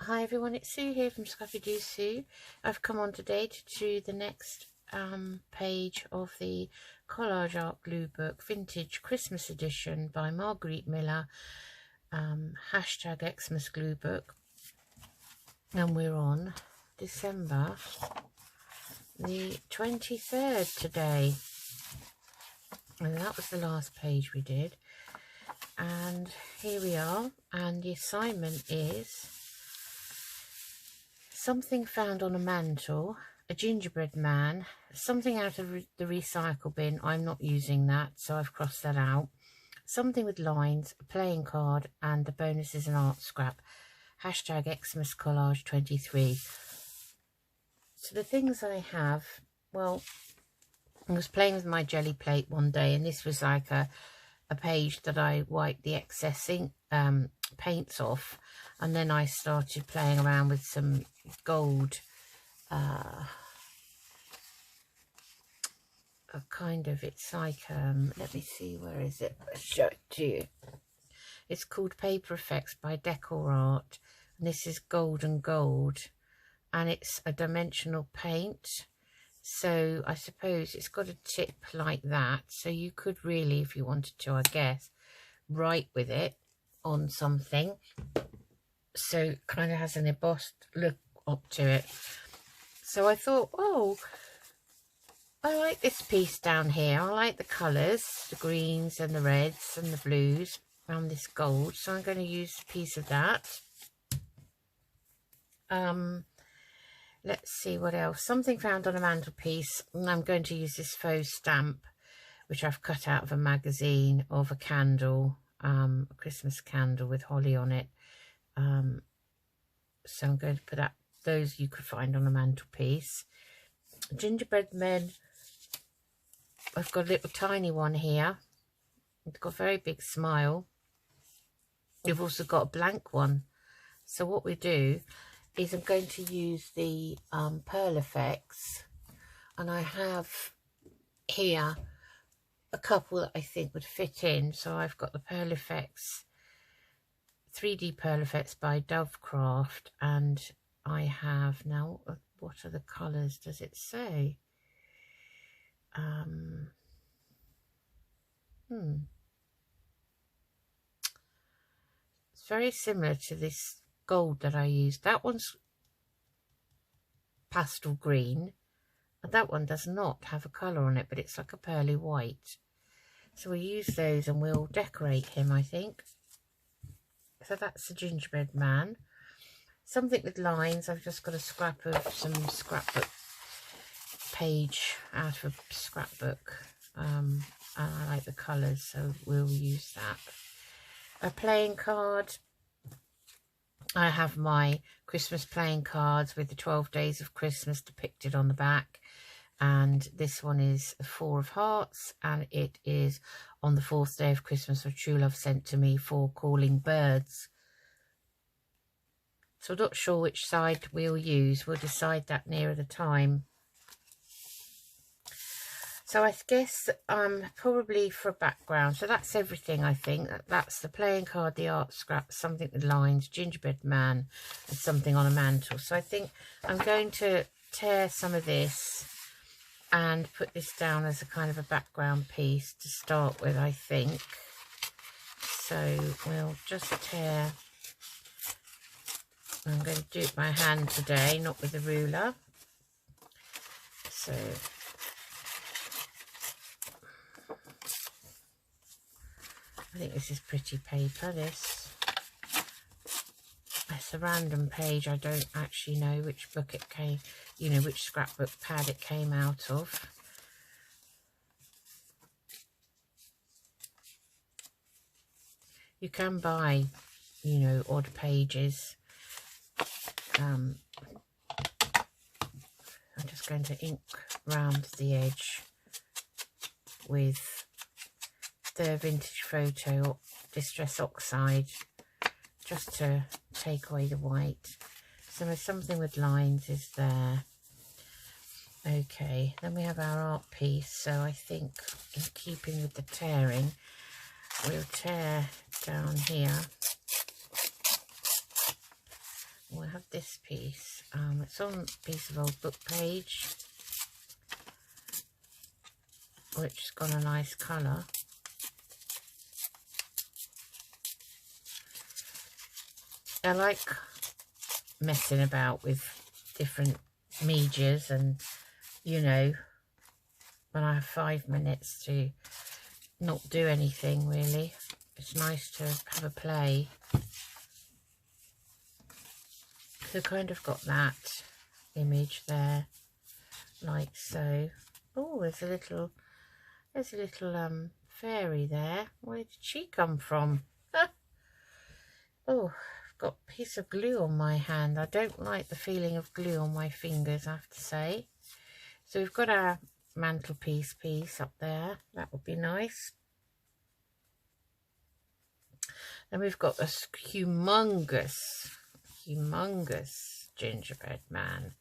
Hi everyone, it's Sue here from Scrappy Doo Sue. I've come on today to do the next page of the Collage Art Glue Book Vintage Christmas Edition by Margarete Miller, hashtag Xmas Glue Book, and we're on December the 23rd today, and that was the last page we did. And here we are, and the assignment is something found on a mantle, a gingerbread man, something out of the recycle bin. I'm not using that, so I've crossed that out. Something with lines, a playing card, and the bonus is an art scrap. Hashtag Xmas Collage 23. So the things I have, well, I was playing with my jelly plate one day, and this was like a page that I wiped the excess ink, paints off, and then I started playing around with some gold, it's like, let me see, where is it? I'll show it to you. It's called Paper Effects by Decor Art, and this is gold and gold, and it's a dimensional paint. So I suppose it's got a tip like that, so you could really, if you wanted to, I guess, write with it on something, so it kind of has an embossed look up to it. So I thought, oh, I like this piece down here. I like the colours, the greens and the reds and the blues and this gold, so I'm going to use a piece of that. Let's see what else. Something found on a mantelpiece, and I'm going to use this faux stamp, which I've cut out of a magazine, of a candle, a Christmas candle with holly on it. So I'm going to put that, those you could find on a mantelpiece. Gingerbread men, I've got a little tiny one here. It's got a very big smile. We've also got a blank one. So what we do is I'm going to use the Pearl Effects, and I have here a couple that I think would fit in. So I've got the Pearl Effects, 3D Pearl Effects by Dovecraft, and I have now, what are the colours, does it say? It's very similar to this gold that I used. That one's pastel green, and that one does not have a colour on it, but it's like a pearly white. So we'll use those and we'll decorate him, I think. So that's the gingerbread man. Something with lines. I've just got a scrap of some scrapbook page out of a scrapbook, and I like the colours, so we'll use that. A playing card. I have my Christmas playing cards with the 12 days of Christmas depicted on the back, and this one is 4 of hearts, and it is on the 4th day of Christmas, of true love sent to me for calling birds. So I'm not sure which side we'll use. We'll decide that nearer the time. So I guess probably for a background. So that's everything, I think. That's the playing card, the art scrap, something with lines, gingerbread man, and something on a mantle. So I think I'm going to tear some of this and put this down as a kind of a background piece to start with, I think. So we'll just tear. I'm going to do it by hand today, not with a ruler. So I think this is pretty paper, this. It's a random page. I don't actually know which book it came, which scrapbook pad it came out of. You can buy, odd pages. I'm just going to ink round the edge with the Vintage Photo Distress Oxide, just to take away the white. So something with lines is there. Okay, then we have our art piece. So I think, in keeping with the tearing, we'll tear down here. We'll have have this piece. It's on a piece of old book page, which has got a nice colour. I like messing about with different medias, and you know, when I have 5 minutes to not do anything really, it's nice to have a play. So kind of got that image there, like so. Oh, there's a little fairy there. Where did she come from? Oh, I've got a piece of glue on my hand. I don't like the feeling of glue on my fingers, I have to say. So we've got our mantelpiece piece up there. That would be nice. And we've got this humongous gingerbread man,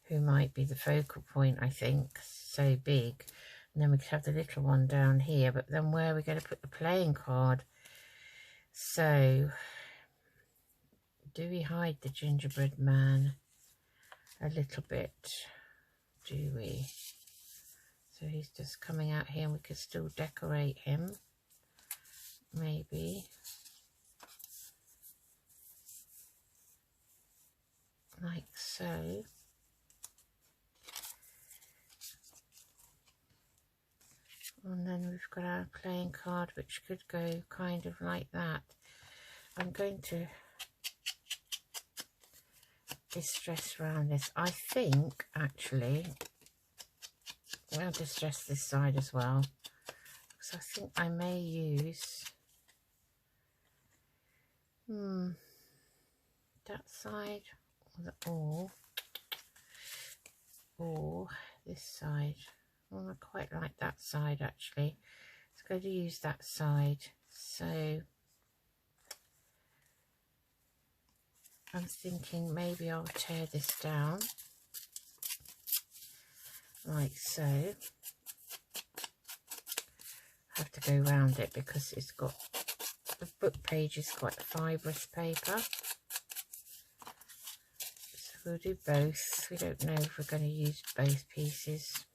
who might be the focal point, I think. So big. And then we could have the little one down here, but then where are we going to put the playing card? So do we hide the gingerbread man a little bit? Do we? So he's just coming out here, and we could still decorate him, maybe. Like so. And then we've got our playing card, which could go kind of like that. I'm going to distress around this. I think, actually, I'll distress this side as well. Because I think I may use that side, or this side. Oh, I quite like that side, actually. It's going to use that side. So I'm thinking maybe I'll tear this down like so. I have to go around it because it's got, the book page is quite fibrous paper. So we'll do both. We don't know if we're going to use both pieces.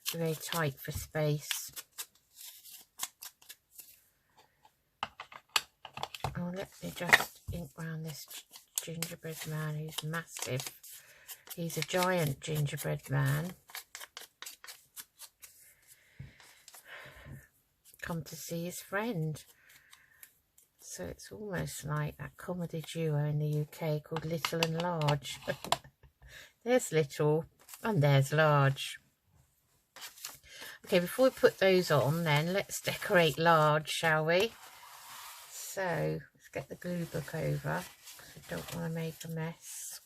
It's very tight for space. Oh, let me just ink round this gingerbread man who's massive. He's a giant gingerbread man. Come to see his friend. So it's almost like that comedy duo in the UK called Little and Large. There's Little and there's Large. Okay, before we put those on then, let's decorate Large, shall we? So let's get the glue book over, because I don't want to make a mess.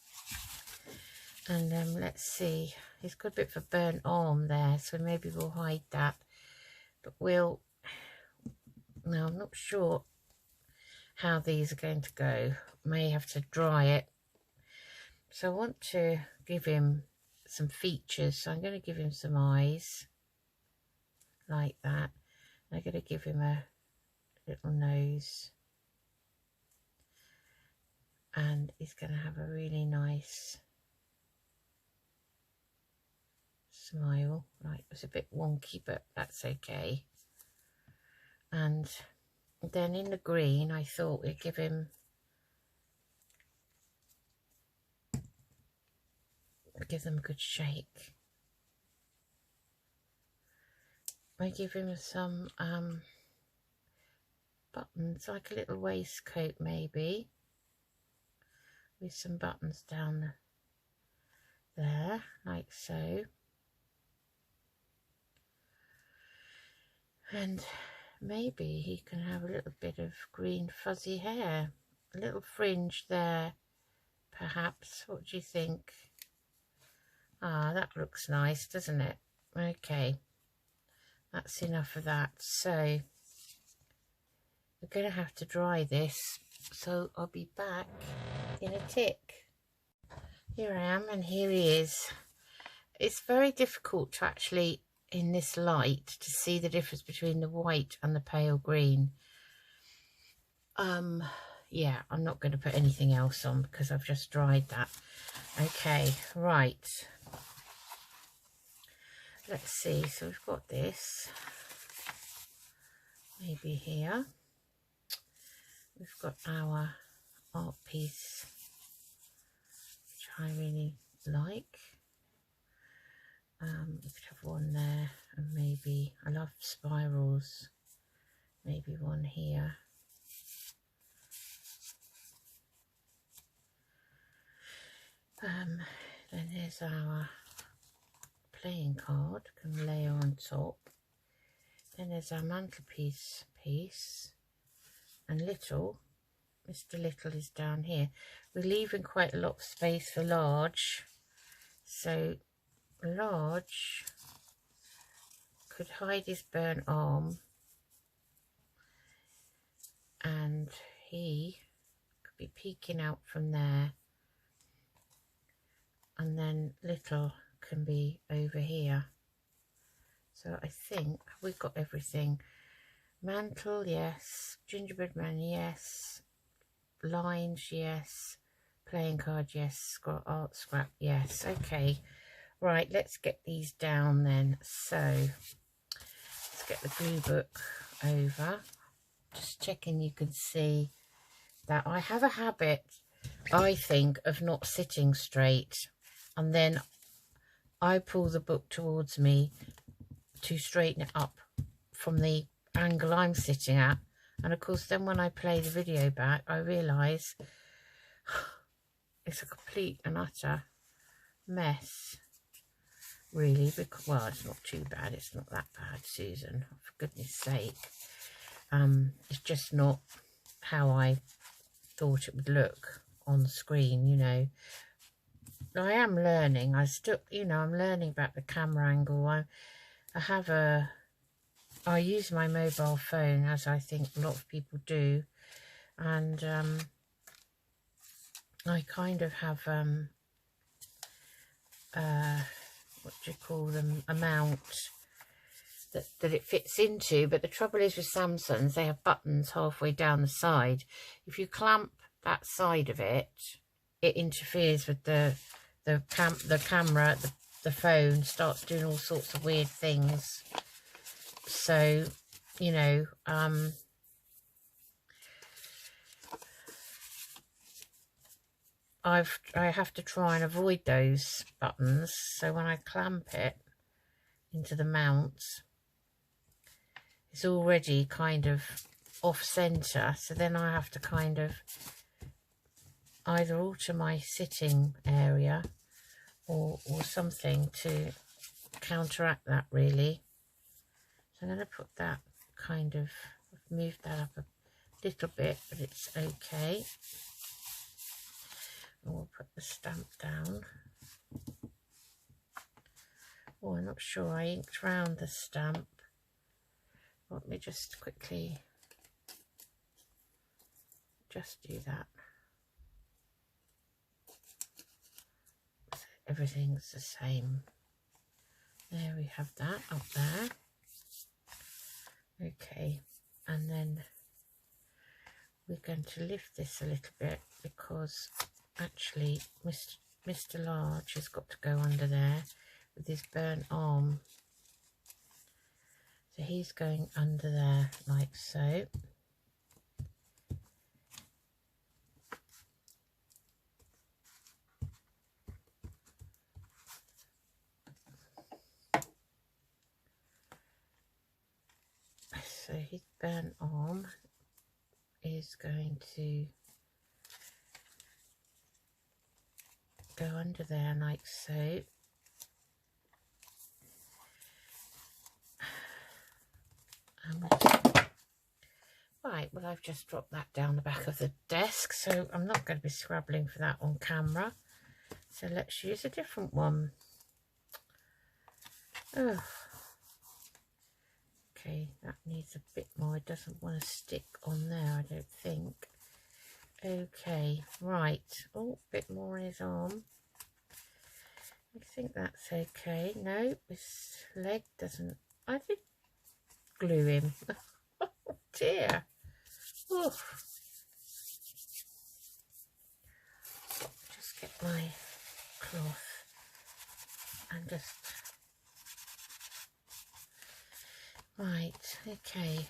And let's see, he's got a bit of a burnt arm there, so maybe we'll hide that. But we'll, no, I'm not sure how these are going to go. May have to dry it. So I want to give him some features, so I'm going to give him some eyes like that. I'm going to give him a little nose, and he's going to have a really nice smile. Right, it was a bit wonky, but that's okay. And then in the green, I thought we'd give him them a good shake. I give him some buttons, like a little waistcoat maybe, with some buttons down there, like so. And maybe he can have a little bit of green fuzzy hair, a little fringe there, perhaps. What do you think? Ah, that looks nice, doesn't it? Okay, that's enough of that. So we're going to have to dry this, so I'll be back in a tick. Here I am, and here he is. It's very difficult to actually, in this light, to see the difference between the white and the pale green. yeah, I'm not going to put anything else on because I've just dried that. Okay, right. Let's see. So we've got this. Maybe here. We've got our art piece, which I really like. We could have one there, and maybe, I love spirals. Maybe one here. Then there's our playing card, can layer on top. Then there's our mantelpiece piece, and Mr. Little is down here. We're leaving quite a lot of space for Large, so Large could hide his burnt arm, and he could be peeking out from there, and then Little can be over here. So I think we've got everything. Mantle, yes. Gingerbread man, yes. Lines, yes. Playing card, yes. Art scrap, yes. Okay, right, let's get these down then. So let's get the glue book over. Just checking you can see that I have a habit, I think, of not sitting straight, and then I pull the book towards me to straighten it up from the angle I'm sitting at. And of course, then when I play the video back, I realise it's a complete and utter mess, really. Because, well, it's not too bad. It's not that bad, Susan, for goodness sake. It's just not how I thought it would look on the screen, you know. I am learning. I still, you know, I'm learning about the camera angle. I use my mobile phone, as I think a lot of people do, and I kind of have what do you call them, a mount that it fits into. But the trouble is with Samsungs, they have buttons halfway down the side. If you clamp that side of it, it interferes with the camera. The phone starts doing all sorts of weird things. So, you know, I have to try and avoid those buttons. So when I clamp it into the mount, it's already kind of off center. So then I have to kind of either alter my sitting area or something to counteract that, really. So I'm going to put that kind of, move that up a little bit, but it's okay. And we'll put the stamp down. Oh, I'm not sure I inked round the stamp. Let me just quickly just do that. So everything's the same. There we have that up there. Okay, and then we're going to lift this a little bit because actually Mr. Large has got to go under there with his burnt arm. So he's going under there like so. So his burnt arm is going to go under there like so. Right, well, I've just dropped that down the back of the desk, so I'm not going to be scrabbling for that on camera. So let's use a different one. Oh. Okay, that needs a bit more. It doesn't want to stick on there, I don't think. Okay, right. Oh, a bit more on his arm. I think that's okay. No, his leg doesn't. I did glue him. Oh dear. Oh. my cloth and just... Right, okay.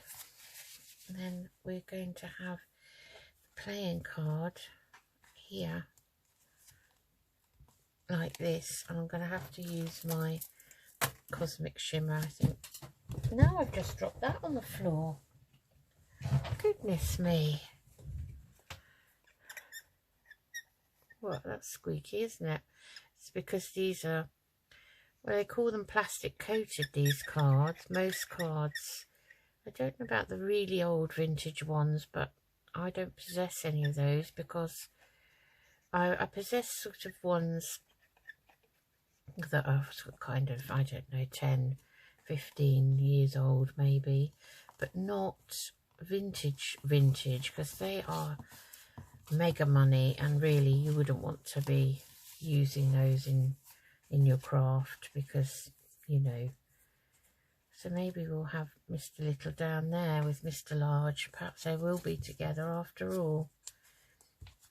And then we're going to have the playing card here, like this. And I'm going to have to use my Cosmic Shimmer, I think. No, I've just dropped that on the floor. Goodness me. Well, that's squeaky, isn't it? It's because these are, well, they call them plastic coated, these cards. Most cards, I don't know about the really old vintage ones, but I don't possess any of those because I possess sort of ones that are sort of kind of, I don't know, 10, 15 years old maybe, but not vintage because they are mega money, and really you wouldn't want to be using those in your craft because, you know. So maybe we'll have Mr. Little down there with Mr. Large. Perhaps they will be together after all.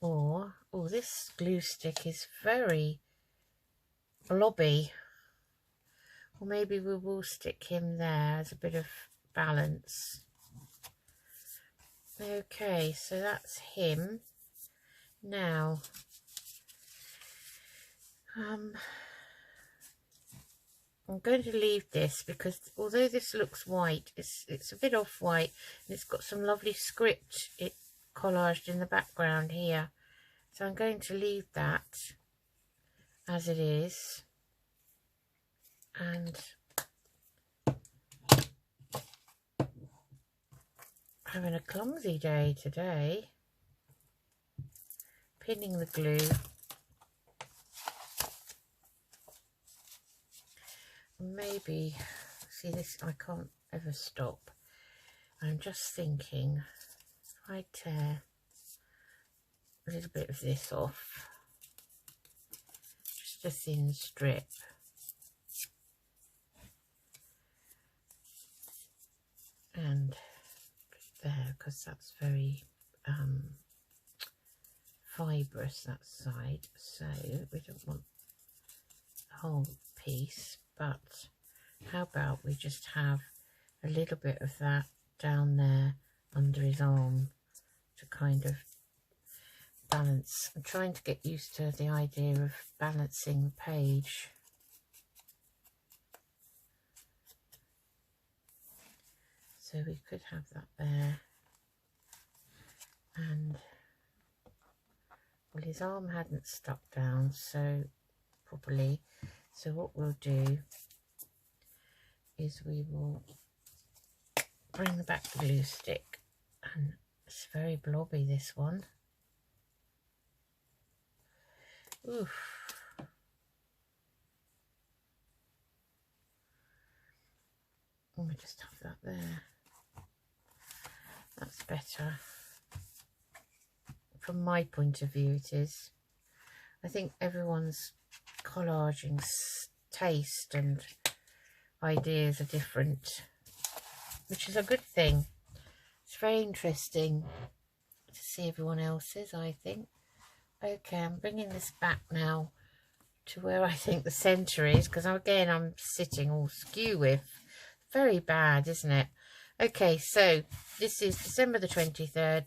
Or, oh, this glue stick is very blobby. Or maybe we will stick him there as a bit of balance. Okay, so that's him. Now, I'm going to leave this because although this looks white, it's a bit off-white, and it's got some lovely script collaged in the background here. So I'm going to leave that as it is. And having a clumsy day today. Pinning the glue. Maybe, see this, I can't ever stop. I'm just thinking, if I tear a little bit of this off, just a thin strip, and put it there, because that's very fibrous, that side, so we don't want the whole piece. But how about we just have a little bit of that down there under his arm to kind of balance. I'm trying to get used to the idea of balancing the page. So we could have that there. And, well, his arm hadn't stuck down so properly. So what we'll do is we will bring the back the glue stick, and it's very blobby, this one. Oof. And we just have that there. That's better. From my point of view it is. I think everyone's collaging taste and ideas are different, which is a good thing. It's very interesting to see everyone else's, I think. Okay, I'm bringing this back now to where I think the centre is, because again I'm sitting all skew with. Very bad, isn't it? Okay, so this is December the 23rd,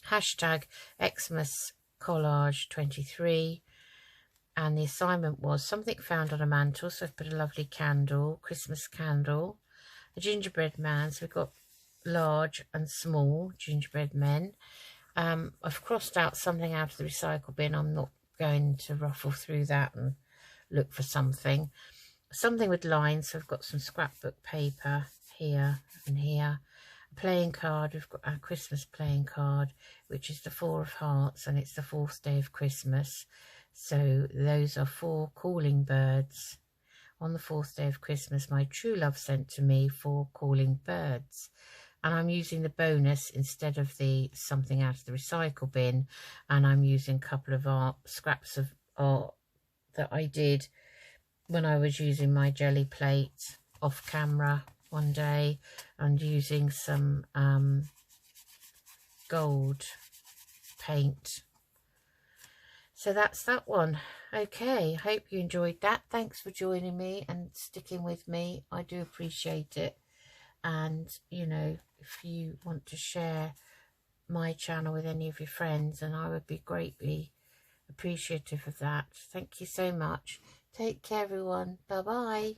hashtag Xmas Collage 23. And the assignment was something found on a mantle. So I've put a lovely candle, Christmas candle, a gingerbread man. So we've got large and small gingerbread men. I've crossed out something out of the recycle bin. I'm not going to ruffle through that and look for something. Something with lines. So I've got some scrapbook paper here and here. A playing card. We've got our Christmas playing card, which is the 4 of Hearts, and it's the 4th day of Christmas. So those are 4 calling birds. On the 4th day of Christmas, my true love sent to me 4 calling birds. And I'm using the bonus instead of the something out of the recycle bin. And I'm using a couple of scraps of art that I did when I was using my jelly plate off camera one day, and using some gold paint. So that's that one. Okay, hope you enjoyed that. Thanks for joining me and sticking with me. I do appreciate it. And, you know, if you want to share my channel with any of your friends, and I would be greatly appreciative of that. Thank you so much. Take care, everyone. Bye bye.